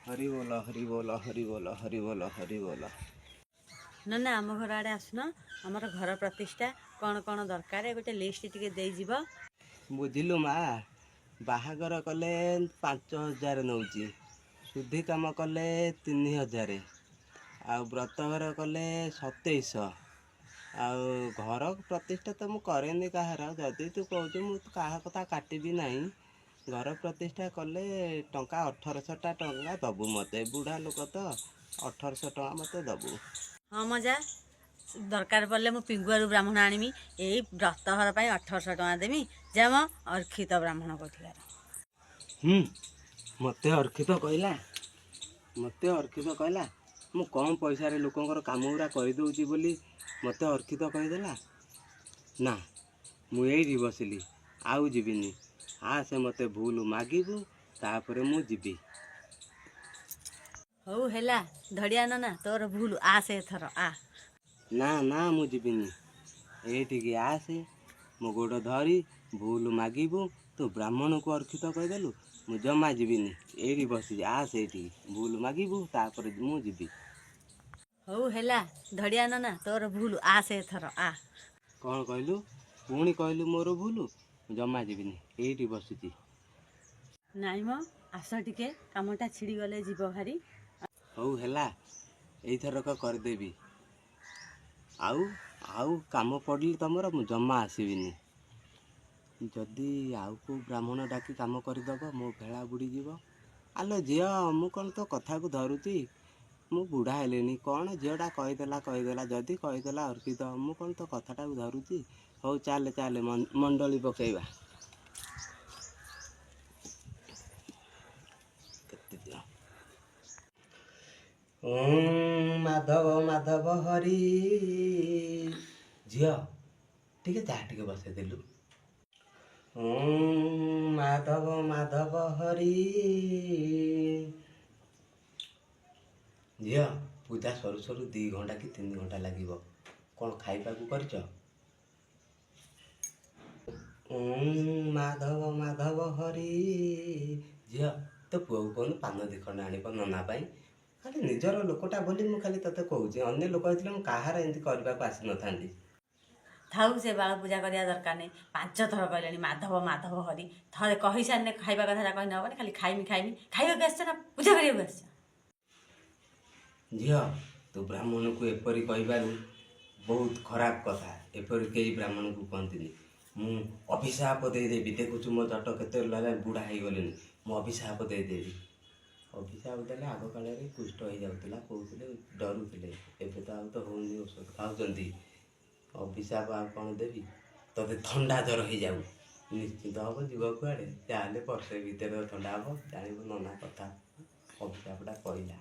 हरि बोल हरि बोल हरि बोल हरि बोल हरि बोल। ना ना आम घर आड़े आसुन आमर घर प्रतिष्ठा कौन कौन दरकार गोटे लिस्ट टिके देजिबो। बुझिलु माँ बाहागर कले 5,000 नौची शुद्धि काम कले 3,000 आ व्रतघर कले 2700 आ घर प्रतिष्ठा तो मु करेनि कहार जदि तू कहू मु कहा कथा काटिबी नहीं। घर प्रतिष्ठा कले टंका 1800 टंका दबु मते बुढ़ा लोक तो 1800 टंका मते दबु। हाँ मजा दरकार पड़े मु पिंगुआरू ब्राह्मण आनमी यही व्रतघर 1800 टका देमी जम अर्खित ब्राह्मण कथिकार। मते अर्खित कहला मु कम पैसा रे लोकंकर काम गुरा कर दउची बोली मते अर्खित कहीदेला ना मु एही बसिली आउ जीविनी आ से मते भूल मागिबू तापर मु जीवी। हौ हेला धड़िया ना तोर भूल आसे एथर आ ना ना मु जीविनी एठिकी आसे मो गोड़ धरी भूल मागिबू तू ब्राह्मण को अर्खित कहीदेलु मु जमा जीविनी एठी बसी आसे एठी भूल मागिबू तापर मु जीवी। हौ हेला धड़िया ना तोर भूल आसे एथर आ कौन कहलु पुणी कहलु मोर भूल जमा जीविनी एठी बसुची। नाई म आस टिके कामटा छिड़ी गले जीव भारी। हौ हेला एइथरक करदेवी आउ आउ काम पड़िले तमर मु जमा आसबिनी जदि आउ को ब्राह्मण डाकी काम करदब मो भेड़ा बुड़ी जीव। आलो झियो मु कौन तो कथा को धरुची मु बुढ़ा हेलेनी कौन झीटा कहीदेला जदि कहीदेला अर्पित मु कौन तो कथाटा को धरुची। हौ चाले चाले मंडली पकेइबा माधव माधव हरि झियो टिके चा टिके बसे देलु माधव माधव हरि झियो पूजा सरू सरू 2 घंटा कि 3 घंटा लागिब कौन खाइबा को करछ। माधव माधव हरि झियो तो पुआ कौन पान दिखंड आनिब नना पाई खाली निजर लोकटा बोली मु खाली तते कहूची अन्य लोक होइतिले मु काहार एंती करबा को आसी नथांती। थाऊ से बाल पूजा करिया दरकार नहीं 5 थर कहले माधव माधव हरि थे कही सारे खाइबा कथा कही ना खाली खाइमी खाइमी खाइबा आस ना पूजा करिया आस। झियो तू ब्राह्मण को एपरी कहबारू बहुत खराब कथा एपरी कई ब्राह्मण को कहती मु अभिशाप देदेवी देखुचु मो जट केते बुढ़ा हो गले मु अभिशाप देदेवी अभिशाप देले आग काल कुष्ठ हो जाऊला कहते डरुले एबे तो आउ तो होनी औषध खाऊँ अभिशाप आ कौन देवी तोते थंडा जर हो जाऊ निश्चित हम जीव कुआड़े जाले वर्षे भितर थंडा हम जानव नना कथा अभिशापटा कहला।